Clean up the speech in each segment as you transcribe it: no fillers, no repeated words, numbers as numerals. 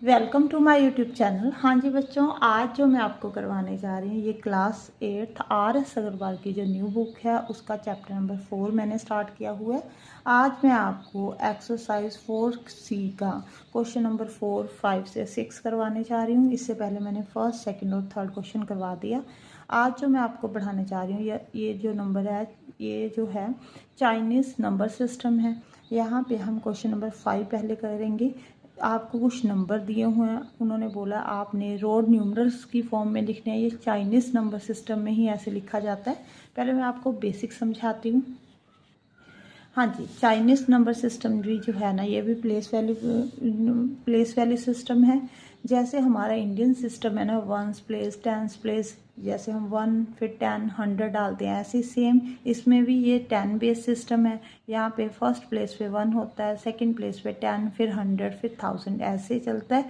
Welcome to my YouTube channel. हाँ जी बच्चों, आज जो मैं आपको करवाने जा रही हूँ ये क्लास 8 RS अग्रवाल की जो न्यू बुक है उसका चैप्टर नंबर 4 मैंने स्टार्ट किया हुआ है। आज मैं आपको एक्सरसाइज 4C का क्वेश्चन नंबर 4, 5 से 6 करवाने जा रही हूँ। इससे पहले मैंने फर्स्ट, सेकंड और थर्ड क्वेश्चन करवा दिया। आज जो मैं आपको पढ़ाने जा रही हूँ ये जो नंबर है ये जो है चाइनीज़ नंबर सिस्टम है। यहाँ पे हम क्वेश्चन नंबर 5 पहले करेंगे। आपको कुछ नंबर दिए हुए हैं, उन्होंने बोला आपने रोड न्यूमरल्स की फॉर्म में लिखने हैं। ये चाइनीज़ नंबर सिस्टम में ही ऐसे लिखा जाता है। पहले मैं आपको बेसिक समझाती हूँ। हाँ जी, चाइनीज़ नंबर सिस्टम भी जो है ना ये भी प्लेस वैल्यू सिस्टम है। जैसे हमारा इंडियन सिस्टम है ना, वंस प्लेस, टेंस प्लेस, जैसे हम 1 फिर 10, 100 डालते हैं, ऐसे सेम इसमें भी ये 10 बेस सिस्टम है। यहाँ पे फर्स्ट प्लेस पे 1 होता है, सेकंड प्लेस पे 10, फिर 100, फिर 1000, ऐसे चलता है।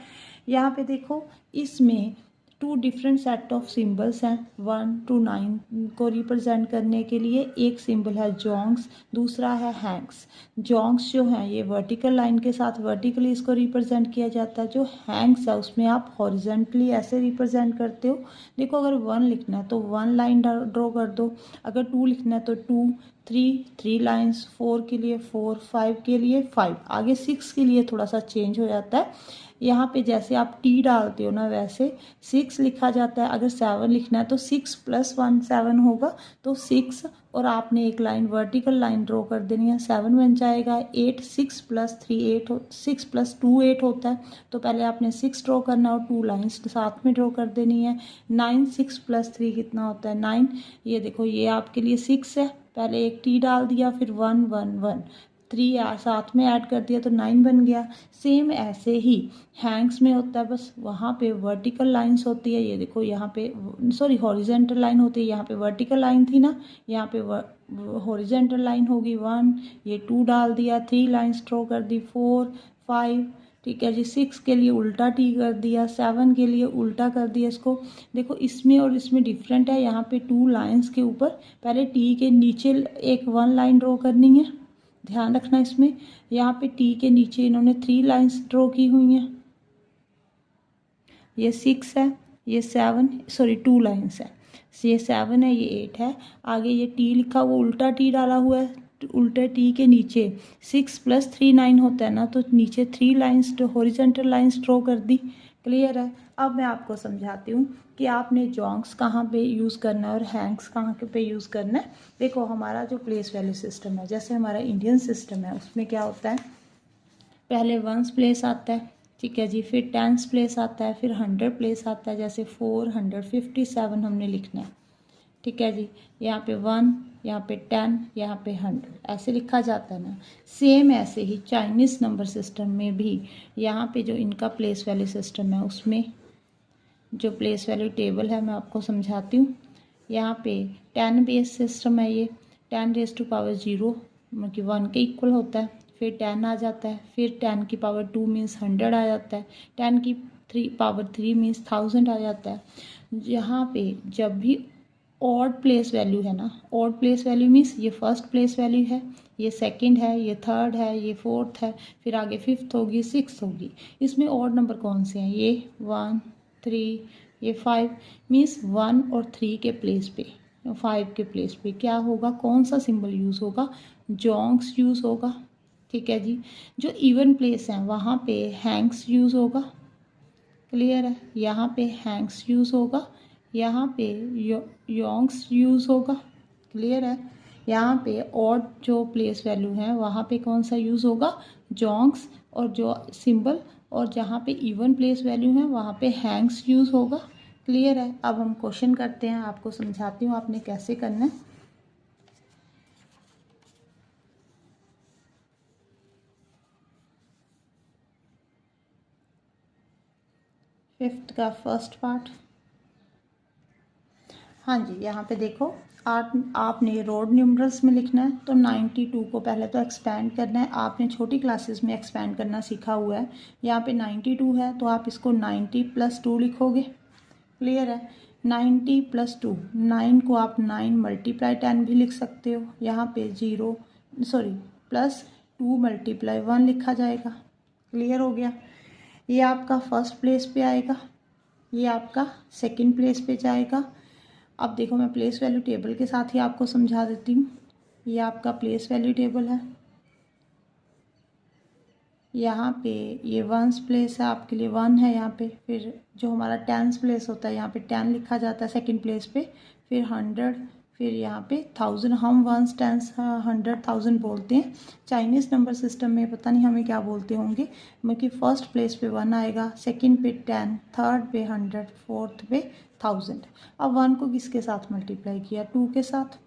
यहाँ पे देखो इसमें 2 डिफरेंट सेट ऑफ सिंबल्स हैं 1 to 9 को रिप्रेजेंट करने के लिए। एक सिंबल है जोंग्स, दूसरा है हैंक्स। जोंग्स जो है ये वर्टिकल लाइन के साथ वर्टिकली इसको रिप्रेजेंट किया जाता है। जो हैंक्स है उसमें आप हॉरिजेंटली ऐसे रिप्रेजेंट करते हो। देखो अगर 1 लिखना है तो 1 लाइन ड्रॉ कर दो, अगर 2 लिखना है तो 2, 3 लाइन्स, 4 के लिए 4, 5 के लिए 5, आगे 6 के लिए थोड़ा सा चेंज हो जाता है। यहाँ पे जैसे आप टी डालते हो ना वैसे 6 लिखा जाता है। अगर 7 लिखना है तो 6 + 1 7 होगा, तो 6 और आपने एक लाइन वर्टिकल लाइन ड्रॉ कर देनी है, 7 बन जाएगा। 8, 6 + 3 8 6 + 2 8 होता है, तो पहले आपने 6 ड्रॉ करना और 2 लाइन्स साथ में ड्रॉ कर देनी है। 9, 6 + 3 कितना होता है 9। ये देखो ये आपके लिए 6 है, पहले एक टी डाल दिया, फिर 1 1 1, 3 साथ में ऐड कर दिया तो 9 बन गया। सेम ऐसे ही हैंग्स में होता है, बस वहाँ पे वर्टिकल लाइंस होती है। ये देखो यहाँ पे सॉरी हॉरिजेंटल लाइन होती है, यहाँ पे वर्टिकल लाइन थी ना, यहाँ पे हॉरिजेंटल लाइन होगी 1, ये 2 डाल दिया, 3 लाइन्स ड्रॉ कर दी, 4 5, ठीक है जी। 6 के लिए उल्टा टी कर दिया, 7 के लिए उल्टा कर दिया इसको। देखो इसमें और इसमें डिफरेंट है, यहाँ पे 2 लाइन्स के ऊपर पहले टी के नीचे एक 1 लाइन ड्रॉ करनी है, ध्यान रखना इसमें। यहाँ पे टी के नीचे इन्होंने 3 लाइन्स ड्रॉ की हुई हैं। ये 6 है, ये 7 सॉरी 2 लाइन्स है, ये 7 है, ये 8 है। आगे ये टी लिखा वो उल्टा टी डाला हुआ है, उल्टे टी के नीचे 6 + 3 9 होता है ना, तो नीचे 3 लाइन्स हॉरिजेंटल लाइन्स ड्रॉ कर दी। क्लियर है। अब मैं आपको समझाती हूँ कि आपने जोंग्स कहाँ पे यूज़ करना है और हैंग्स कहाँ पे यूज़ करना है। देखो हमारा जो प्लेस वैल्यू सिस्टम है, जैसे हमारा इंडियन सिस्टम है उसमें क्या होता है, पहले 1s प्लेस आता है, ठीक है जी, फिर 10s प्लेस आता है, फिर 100 प्लेस आता है। जैसे 457 हमने लिखना है, ठीक है जी। यहाँ पे 1, यहाँ पे 10, यहाँ पे 100, ऐसे लिखा जाता है ना। सेम ऐसे ही चाइनीज़ नंबर सिस्टम में भी यहाँ पे जो इनका प्लेस वैल्यू सिस्टम है उसमें जो प्लेस वैल्यू टेबल है मैं आपको समझाती हूँ। यहाँ पे 10 बेस सिस्टम है, ये 10⁻0 मतलब कि 1 के इक्वल होता है, फिर 10 आ जाता है, फिर 10 की पावर 2 मीन्स 100 आ जाता है, 10 की पावर 3 मीन्स 1000 आ जाता है। यहाँ पे जब भी ऑड प्लेस वैल्यू है ना, ऑड प्लेस वैल्यू मीन्स ये फर्स्ट प्लेस वैल्यू है, ये सेकंड है, ये थर्ड है, ये फोर्थ है, फिर आगे फिफ्थ होगी, सिक्स होगी। इसमें ऑड नंबर कौन से हैं, ये 1 3, ये 5 मीन्स 1 और 3 के प्लेस पे, 5 के प्लेस पे क्या होगा, कौन सा सिंबल यूज़ होगा, जोंग्स यूज़ होगा, ठीक है जी। जो इवन प्लेस हैं वहाँ पे हैंग्स यूज़ होगा। क्लियर है। यहाँ पे हैंग्स यूज़ होगा, यहाँ पे योंग्स यूज़ होगा। क्लियर है। यहाँ पे ऑड जो प्लेस वैल्यू है वहाँ पे कौन सा यूज़ होगा, जोंग्स और जो सिंबल, और जहाँ पे इवन प्लेस वैल्यू है वहाँ पे हैंग्स यूज़ होगा। क्लियर है। अब हम क्वेश्चन करते हैं, आपको समझाती हूँ आपने कैसे करना है। फिफ्थ का फर्स्ट पार्ट। हाँ जी, यहाँ पे देखो आपने रोड न्यूमरल्स में लिखना है तो 92 को पहले तो एक्सपेंड करना है। आपने छोटी क्लासेस में एक्सपेंड करना सीखा हुआ है। यहाँ पे 92 है तो आप इसको 90 + 2 लिखोगे। क्लियर है। 90 + 2, 9 को आप 9 × 10 भी लिख सकते हो। यहाँ पे +2 × 1 लिखा जाएगा। क्लियर हो गया। ये आपका फर्स्ट प्लेस पे आएगा, ये आपका सेकंड प्लेस पे जाएगा। अब देखो मैं प्लेस वैल्यू टेबल के साथ ही आपको समझा देती हूँ। ये आपका प्लेस वैल्यू टेबल है, यहाँ पे ये वंस प्लेस है आपके लिए 1 है यहाँ पे। फिर जो हमारा टेंस प्लेस होता है यहाँ पे 10 लिखा जाता है सेकंड प्लेस पे, फिर 100, फिर यहाँ पे 1000। हम वंस टेंस 100 1000 बोलते हैं। चाइनीज़ नंबर सिस्टम में पता नहीं हमें क्या बोलते होंगे, क्योंकि फर्स्ट प्लेस पे 1 आएगा, सेकंड पे 10, थर्ड पे 100, फोर्थ पे 1000। अब 1 को किसके साथ मल्टीप्लाई किया, 2 के साथ।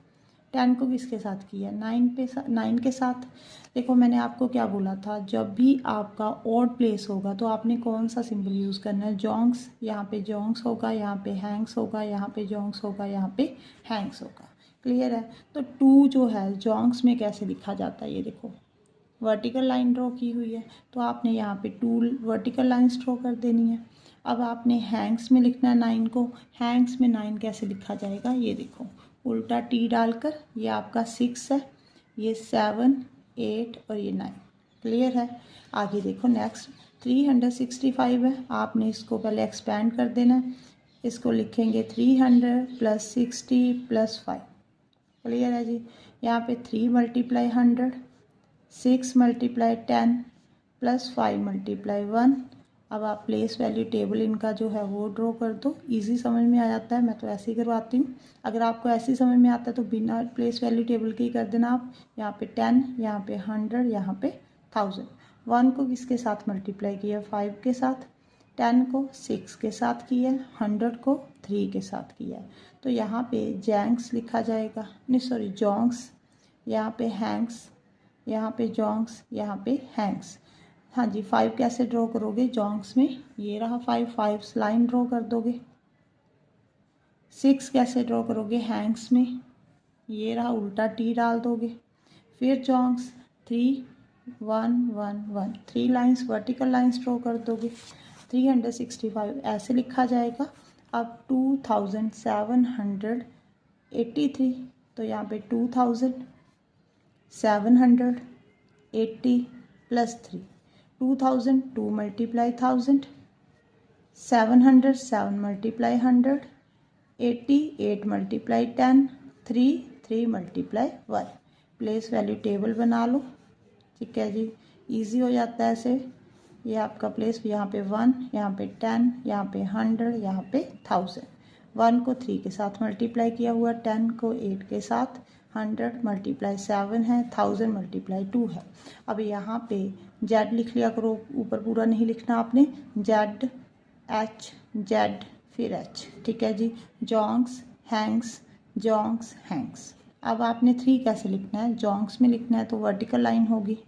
10 को किसके साथ किया, 9 के साथ। देखो मैंने आपको क्या बोला था, जब भी आपका ऑड प्लेस होगा तो आपने कौन सा सिंबल यूज़ करना है, जोंग्स। यहाँ पे जोंग्स होगा, यहाँ पे हैंग्स होगा, यहाँ पे जोंग्स होगा, यहाँ पे हैंग्स होगा। क्लियर है। तो 2 जो है जोंग्स में कैसे लिखा जाता है, ये देखो वर्टिकल लाइन ड्रॉ की हुई है, तो आपने यहाँ पे 2 वर्टिकल लाइन्स ड्रॉ कर देनी है। अब आपने हैंग्स में लिखना है 9 को। हैंग्स में 9 कैसे लिखा जाएगा, ये देखो उल्टा टी डालकर। ये आपका 6 है, ये 7, 8 और ये 9। क्लियर है। आगे देखो नेक्स्ट 365 है, आपने इसको पहले एक्सपेंड कर देना है। इसको लिखेंगे 300 + 60 + 5। क्लियर है जी। यहाँ पे 3 × 100, 6 × 10 + 5 × 1। अब आप प्लेस वैल्यू टेबल इनका जो है वो ड्रॉ कर दो। इजी समझ में आ जाता है, मैं तो ऐसे ही करवाती हूँ। अगर आपको ऐसे समझ में आता है तो बिना प्लेस वैल्यू टेबल के ही कर देना आप। यहाँ पे 10, यहाँ पे 100, यहाँ पे 1000। 1 को किसके साथ मल्टीप्लाई किया, 5 के साथ। 10 को 6 के साथ किया, 100 को 3 के साथ किया। तो यहाँ पे जैंक्स लिखा जाएगा, नहीं सॉरी जोंग्स, यहाँ पे हैंग्स, यहाँ पे जोंग्स, यहाँ पे हैंग्स। हाँ जी। 5 कैसे ड्रॉ करोगे जोंग्स में, ये रहा 5 लाइन ड्रॉ कर दोगे। 6 कैसे ड्रॉ करोगे हैंग्स में, ये रहा उल्टा टी डाल दोगे। फिर जोंग्स 3 1 1 1, 3 लाइन्स वर्टिकल लाइन्स ड्रॉ कर दोगे। 365 ऐसे लिखा जाएगा। अब 2783, तो यहाँ पे 2780 + 3। 2000 2 × 1000, 700 7 × 100, 80 8 × 10, 3 3 × 1। प्लेस वैल्यू टेबल बना लो। ठीक है जी, इजी हो जाता है ऐसे। ये आपका प्लेस, यहाँ पे 1, यहाँ पे 10, यहाँ पे 100, यहाँ पे 1000। 1 को 3 के साथ मल्टीप्लाई किया हुआ, 10 को 8 के साथ, 100 × 7 है, 1000 × 2 है। अब यहाँ पे जेड लिख लिया करो, ऊपर पूरा नहीं लिखना आपने। जेड एच जेड फिर एच। ठीक है जी। जोंग्स हैंग्स, जोंग्स हैंग्स। अब आपने 3 कैसे लिखना है, जोंग्स में लिखना है तो वर्टिकल लाइन होगी।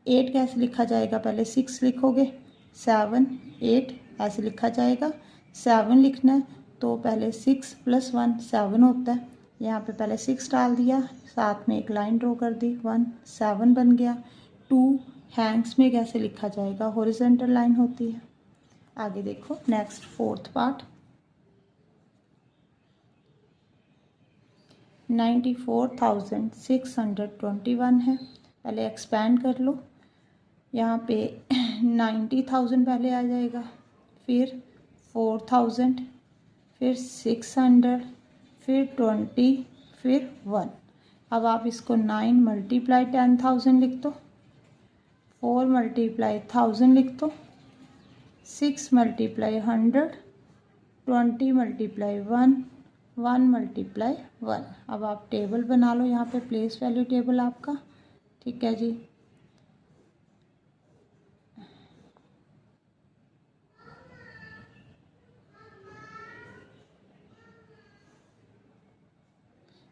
8 कैसे लिखा जाएगा, पहले 6 लिखोगे, 7 8 ऐसे लिखा जाएगा। 7 लिखना है तो पहले 6 + 1 7 होता है। यहाँ पे पहले 6 डाल दिया, साथ में एक लाइन ड्रॉ कर दी, 1 7 बन गया। 2 हैंग्स में कैसे लिखा जाएगा, हॉरिजॉन्टल लाइन होती है। आगे देखो नेक्स्ट 4th पार्ट। 94,621 है, पहले एक्सपेंड कर लो। यहाँ पे 90,000 पहले आ जाएगा, फिर 4,000, फिर 600, फिर 20, फिर 1। अब आप इसको 9 × 10,000 लिख दो, 4 × 1000 लिख दो, 6 × 100, 20 × 1, 1 × 1। अब आप टेबल बना लो, यहाँ पे प्लेस वैल्यू टेबल आपका। ठीक है जी।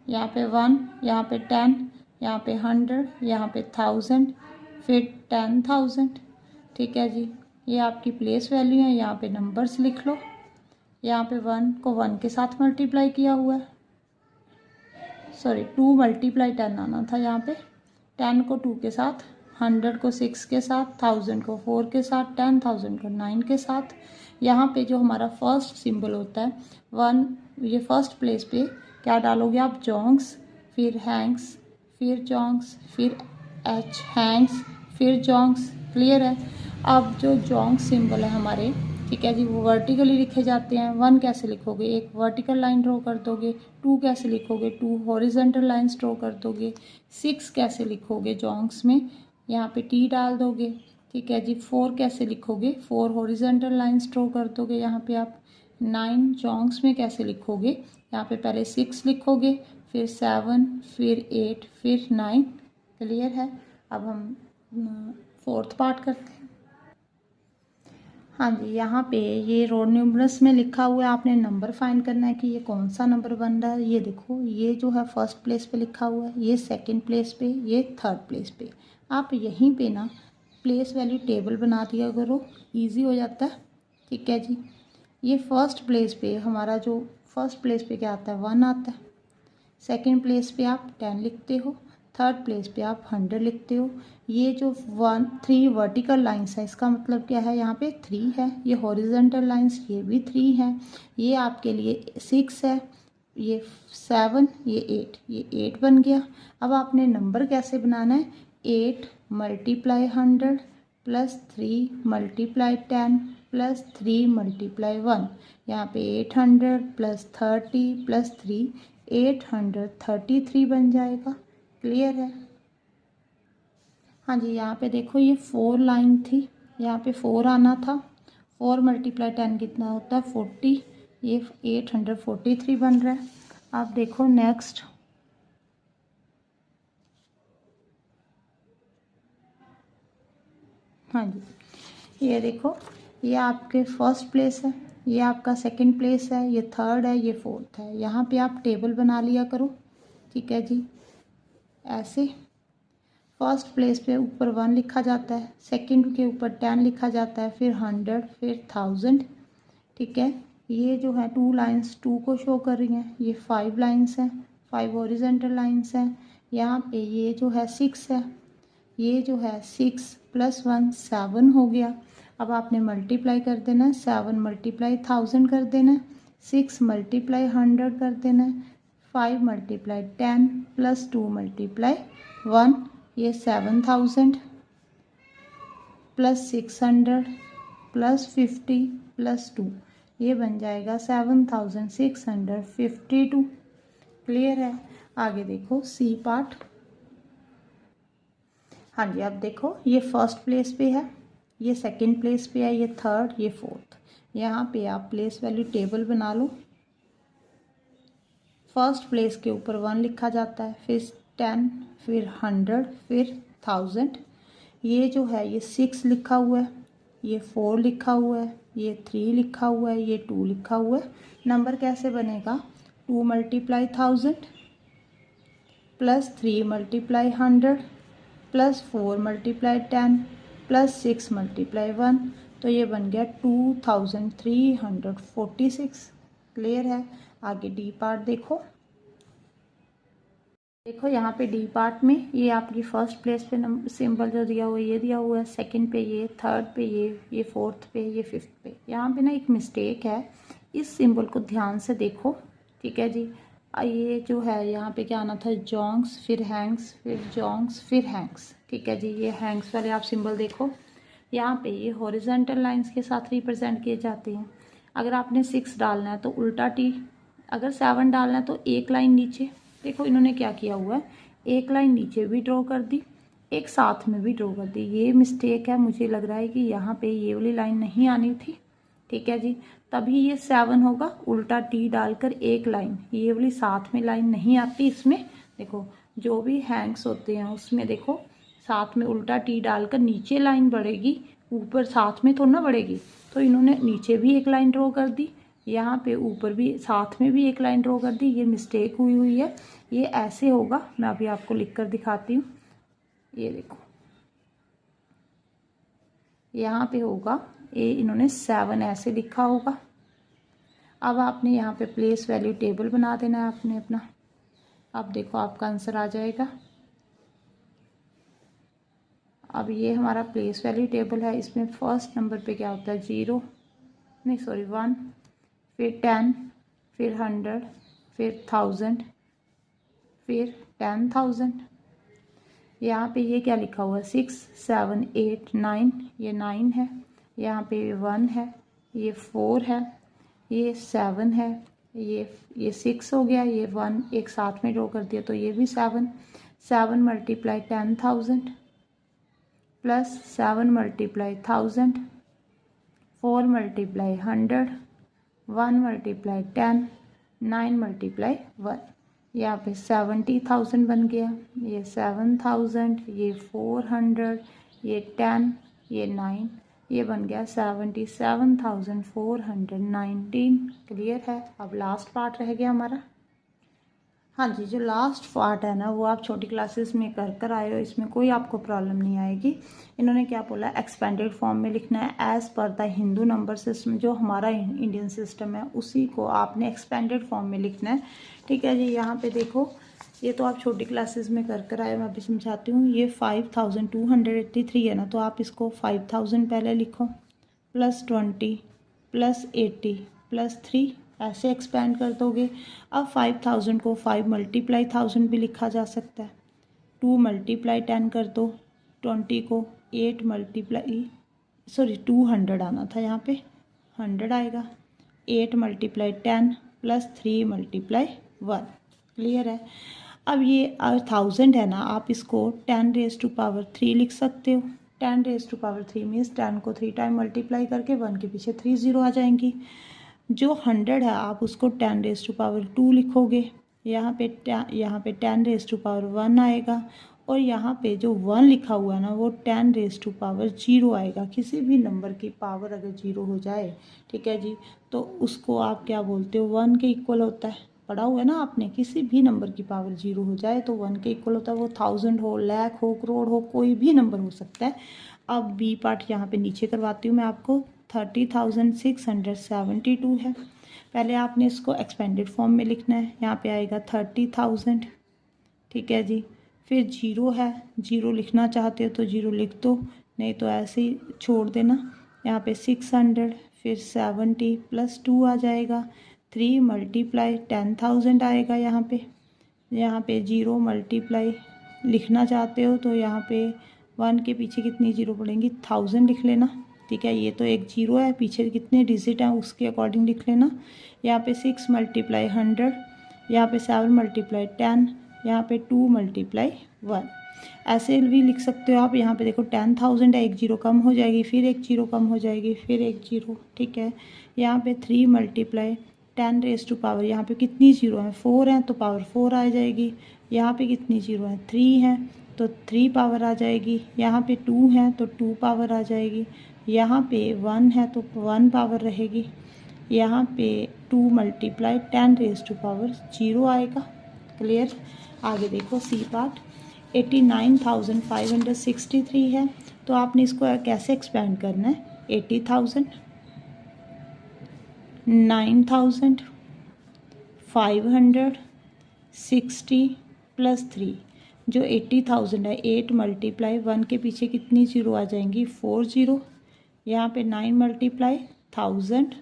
यहाँ पे 1, यहाँ पे 10, यहाँ पे 100, यहाँ पे 1000, फिर 10,000। ठीक है जी। ये आपकी प्लेस वैल्यू है, यहाँ पे नंबर्स लिख लो। यहाँ पे 1 को 1 के साथ मल्टीप्लाई किया हुआ है, सॉरी 2 × 10 आना था यहाँ पे। 10 को 2 के साथ, 100 को 6 के साथ, 1000 को 4 के साथ, 10,000 को 9 के साथ। यहाँ पे जो हमारा फर्स्ट सिंबल होता है 1, ये फर्स्ट प्लेस पे क्या डालोगे आप, जोंग्स, फिर हैंग्स, फिर जोंग्स, फिर एच हैंग्स, फिर जोंग्स। क्लियर है। अब जो जोंग सिंबल है हमारे, ठीक है जी, वो वर्टिकली लिखे जाते हैं। 1 कैसे लिखोगे, एक वर्टिकल लाइन ड्रॉ कर दोगे। 2 कैसे लिखोगे, 2 हॉरिजेंटल लाइंस ड्रॉ कर दोगे। 6 कैसे लिखोगे, जोंग्स में यहाँ पे टी डाल दोगे, ठीक है जी। 4 कैसे लिखोगे, 4 हॉरिजेंटल लाइंस ड्रॉ कर दोगे यहाँ पे आप। 9 जोंग्स में कैसे लिखोगे, यहाँ पे पहले 6 लिखोगे, फिर 7, फिर 8, फिर 9। क्लियर है। अब हम 4th पार्ट करते हैं। हाँ जी, यहाँ पे ये रोड न्यूमरस में लिखा हुआ है, आपने नंबर फाइंड करना है कि ये कौन सा नंबर बन रहा है। ये देखो, ये जो है फर्स्ट प्लेस पे लिखा हुआ है, ये सेकंड प्लेस पे, ये थर्ड प्लेस पे। आप यहीं पे ना प्लेस वैल्यू टेबल बना दिया करो, इजी हो जाता है, ठीक है जी। ये फर्स्ट प्लेस पे हमारा जो फर्स्ट प्लेस पे क्या आता है, 1 आता है। सेकंड प्लेस पे आप 10 लिखते हो, थर्ड प्लेस पे आप 100 लिखते हो। ये जो 3 वर्टिकल लाइंस है, इसका मतलब क्या है, यहाँ पे 3 है। ये हॉरिजेंटल लाइंस, ये भी 3 है। ये आपके लिए 6 है, ये 7, ये 8, ये 8 बन गया। अब आपने नंबर कैसे बनाना है, 8 multiply 100 plus 3 multiply 10 plus 3 multiply 1। यहाँ पे 800 प्लस 30 प्लस 3 833 बन जाएगा। क्लियर है। हाँ जी, यहाँ पे देखो, ये 4 लाइन थी, यहाँ पे 4 आना था। 4 मल्टीप्लाई 10 कितना होता है, 40। ये 843 बन रहा है। आप देखो नेक्स्ट। हाँ जी, ये देखो, ये आपके फर्स्ट प्लेस है, ये आपका सेकंड प्लेस है, ये थर्ड है, ये फोर्थ है। यहाँ पे आप टेबल बना लिया करो, ठीक है जी। ऐसे फर्स्ट प्लेस पे ऊपर 1 लिखा जाता है, सेकंड के ऊपर 10 लिखा जाता है, फिर 100, फिर 1000, ठीक है। ये जो है 2 लाइंस 2 को शो कर रही हैं, ये 5 लाइंस हैं, 5 हॉरिजेंटल लाइंस हैं। यहाँ पे ये जो है 6 है, ये जो है 6 प्लस 1 7 हो गया। अब आपने मल्टीप्लाई कर देना है, 7 मल्टीप्लाई 1000 कर देना है, 6 मल्टीप्लाई 100 कर देना है, 5 मल्टीप्लाई 10 प्लस 2 मल्टीप्लाई 1, ये 7000 प्लस 600 प्लस 50 प्लस 2, ये बन जाएगा 7652। क्लियर है। आगे देखो सी पार्ट। हाँ जी, अब देखो, ये फर्स्ट प्लेस पे है, ये सेकंड प्लेस पे है, ये थर्ड, ये फोर्थ। यहाँ पे आप प्लेस वैल्यू टेबल बना लो। फर्स्ट प्लेस के ऊपर 1 लिखा जाता है, फिर 10, फिर 100, फिर 1000। ये जो है ये 6 लिखा हुआ है, ये 4 लिखा हुआ है, ये 3 लिखा हुआ है, ये 2 लिखा हुआ है। नंबर कैसे बनेगा, 2 multiply 1000 plus 3 multiply 100 plus 4 multiply 10 plus 6 multiply 1, तो ये बन गया 2346। क्लियर है। आगे डी पार्ट देखो। देखो यहाँ पे डी पार्ट में ये आपकी फर्स्ट प्लेस पे नंबर सिंबल जो दिया हुआ है, ये दिया हुआ है, सेकंड पे ये, थर्ड पे ये फोर्थ पे, ये फिफ्थ पे। यहाँ पे ना एक मिस्टेक है, इस सिंबल को ध्यान से देखो, ठीक है जी। ये जो है यहाँ पे क्या आना था, जोंग्स, फिर हैंग्स, फिर जोंग्स, फिर हैंग्स, ठीक है जी। ये हैंग्स वाले आप सिंबल देखो, यहाँ पे ये हॉरिजेंटल लाइंस के साथ रिप्रेजेंट किए जाते हैं। अगर आपने 6 डालना है तो उल्टा टी, अगर 7 डालना है तो एक लाइन नीचे। देखो इन्होंने क्या किया हुआ है, एक लाइन नीचे भी ड्रॉ कर दी, एक साथ में भी ड्रॉ कर दी। ये मिस्टेक है, मुझे लग रहा है कि यहाँ पे ये वाली लाइन नहीं आनी थी, ठीक है जी। तभी ये 7 होगा, उल्टा टी डालकर एक लाइन, ये वाली साथ में लाइन नहीं आती इसमें। देखो जो भी हैंग्स होते हैं उसमें देखो साथ में उल्टा टी डालकर नीचे लाइन बढ़ेगी, ऊपर साथ में थोड़ा ना बढ़ेगी। तो इन्होंने नीचे भी एक लाइन ड्रॉ कर दी, यहाँ पे ऊपर भी साथ में भी एक लाइन ड्रॉ कर दी। ये मिस्टेक हुई है। ये ऐसे होगा, मैं अभी आपको लिख कर दिखाती हूँ। ये देखो यहाँ पे होगा, ये इन्होंने 7 ऐसे लिखा होगा। अब आपने यहाँ पे प्लेस वैल्यू टेबल बना देना है आपने अपना। अब देखो आपका आंसर आ जाएगा। अब ये हमारा प्लेस वैल्यू टेबल है, इसमें फर्स्ट नंबर पे क्या होता है, 0 नहीं सॉरी 1, फिर 10, फिर 100, फिर 1000, फिर 10,000। यहाँ पे ये क्या लिखा हुआ है 6 7 8 9, ये 9 है, यहाँ पे 1 है, ये 4 है, ये 7 है, ये 6 हो गया, ये 1 एक साथ में ड्रॉ कर दिया तो ये भी 7 multiply 10,000 plus 7 multiply 1000, 4 multiply 100, 1 multiply 10, 9 multiply 1। यहाँ पे 70,000 बन गया, ये 7,000, ये 400, ये 10, ये 9, ये बन गया 77,419। क्लियर है। अब लास्ट पार्ट रह गया हमारा। हाँ जी, जो लास्ट पार्ट है ना वो आप छोटी क्लासेस में कर आए हो, इसमें कोई आपको प्रॉब्लम नहीं आएगी। इन्होंने क्या बोला, एक्सपेंडेड फॉर्म में लिखना है as per the Hindu number system, जो हमारा इंडियन सिस्टम है उसी को आपने एक्सपेंडेड फॉर्म में लिखना है। ठीक है जी। यहाँ पे देखो, ये तो आप छोटी क्लासेस में कर आए हो, मैं अभी समझाती हूँ। ये 5283 है ना, तो आप इसको 5000 पहले लिखो, प्लस 20 प्लस 80 प्लस 3, ऐसे एक्सपेंड कर दोगे। अब 5000 को 5 मल्टीप्लाई 1000 भी लिखा जा सकता है। 2 मल्टीप्लाई 10 कर दो, 20 को 8 मल्टीप्लाई 200 आना था, यहाँ पे 100 आएगा। 8 मल्टीप्लाई 10 प्लस 3 मल्टीप्लाई 1। क्लियर है। अब ये 1000 है ना, आप इसको 10⁻³ लिख सकते हो। 10⁻³ मीन्स 10 को 3 टाइम मल्टीप्लाई करके 1 के पीछे 3 0 आ जाएंगी। जो 100 है आप उसको 10⁻² लिखोगे, यहाँ पे 10⁻1 आएगा, और यहाँ पे जो 1 लिखा हुआ है ना वो 10⁻0 आएगा। किसी भी नंबर की पावर अगर 0 हो जाए, ठीक है जी, तो उसको आप क्या बोलते हो, 1 के इक्वल होता है। पढ़ा हुआ है ना आपने, किसी भी नंबर की पावर 0 हो जाए तो 1 के इक्वल होता है। वो 1000 हो, लाख हो, करोड़ हो, कोई भी नंबर हो सकता है। अब बी पार्ट यहाँ पे नीचे करवाती हूँ मैं आपको। 30,672 है। पहले आपने इसको एक्सपेंडेड फॉर्म में लिखना है। यहाँ पे आएगा 30,000, ठीक है जी। फिर 0 है, 0 लिखना चाहते हो तो 0 लिख दो, नहीं तो ऐसे ही छोड़ देना। यहाँ पे 600, फिर 70 प्लस 2 आ जाएगा। 3 मल्टीप्लाई 10,000 आएगा यहाँ पे। 0 मल्टीप्लाई लिखना चाहते हो तो यहाँ पे 1 के पीछे कितनी 0 पड़ेंगी, 1000 लिख लेना। ठीक है, ये तो एक 0 है, पीछे कितने डिजिट हैं उसके अकॉर्डिंग लिख लेना। यहाँ पे 6 मल्टीप्लाई 100, यहाँ पे 7 मल्टीप्लाई 10, यहाँ पे 2 मल्टीप्लाई 1। ऐसे भी लिख सकते हो आप। यहाँ पे देखो 10,000 है, एक 0 कम हो जाएगी, फिर एक 0 कम हो जाएगी, फिर एक 0। ठीक है, यहाँ पे 3 मल्टीप्लाई 10⁻, यहाँ पे कितनी 0 है, 4 हैं तो पावर 4 आ जाएगी। यहाँ पे कितनी 0 है, 3 है तो 3 पावर आ जाएगी। यहाँ पे 2 है तो 2 पावर आ जाएगी। यहाँ पे 1 है तो 1 पावर रहेगी। यहाँ पे 2 मल्टीप्लाई 10⁻0 आएगा। क्लियर। आगे देखो सी पार्ट। 89,563 है, तो आपने इसको कैसे एक्सपेंड करना है। 80,000, 9,560 प्लस 3। जो 80,000 है, 8 मल्टीप्लाई 1 के पीछे कितनी 0 आ जाएंगी, 4 0। यहाँ पे 9 मल्टीप्लाई 1000,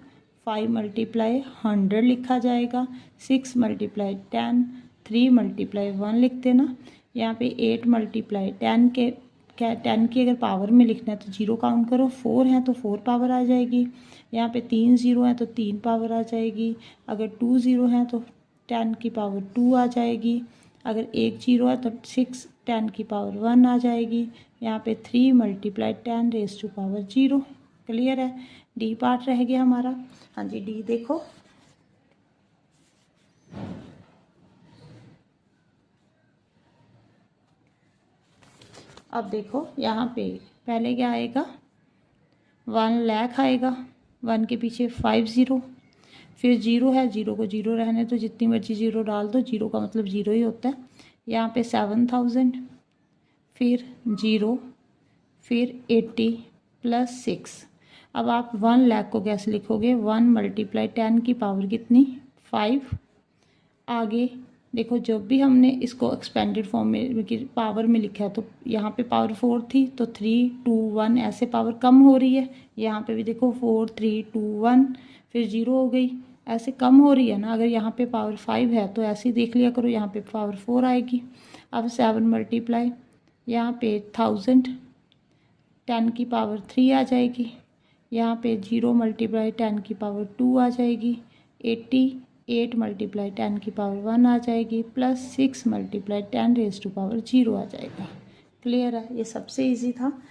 5 मल्टीप्लाई 100 लिखा जाएगा। 6 मल्टीप्लाई 10, 3 मल्टीप्लाई 1 लिख देना। यहाँ पे 8 मल्टीप्लाई 10 की अगर पावर में लिखना है तो 0 काउंट करो। 4 है तो 4 पावर आ जाएगी। यहाँ पे 3 0 है तो 3 पावर आ जाएगी। अगर 2 0 है तो 10 की पावर 2 आ जाएगी। अगर 1 0 है तो 6 10 की पावर 1 आ जाएगी। यहाँ पे 3 मल्टीप्लाई 10⁻0। क्लियर है। डी पार्ट रह गया हमारा। हाँ जी, डी देखो। अब देखो यहाँ पे पहले क्या आएगा, 1 लाख आएगा। 1 के पीछे 5 0, फिर 0 है, 0 को 0 रहने तो जितनी मर्जी 0 डाल दो, 0 का मतलब 0 ही होता है। यहाँ पे 7,000, फिर 0, फिर 80 प्लस 6। अब आप 1 लाख को कैसे लिखोगे, 1 मल्टीप्लाई 10 की पावर कितनी, 5। आगे देखो, जब भी हमने इसको एक्सपेंडेड फॉर्म में की पावर में लिखा है तो यहाँ पे पावर 4 थी तो 3 2 1 ऐसे पावर कम हो रही है। यहाँ पे भी देखो 4 3 2 1, फिर 0 हो गई, ऐसे कम हो रही है ना। अगर यहाँ पे पावर 5 है तो ऐसे ही देख लिया करो, यहाँ पे पावर 4 आएगी। अब 7 मल्टीप्लाई यहाँ पे 1000 10 की पावर 3 आ जाएगी। यहाँ पे 0 मल्टीप्लाई 10 की पावर 2 आ जाएगी। 80 8 मल्टीप्लाई 10 की पावर 1 आ जाएगी, plus 6 multiply 10 raise to power 0 आ जाएगा। क्लियर है? ये सबसे इजी था।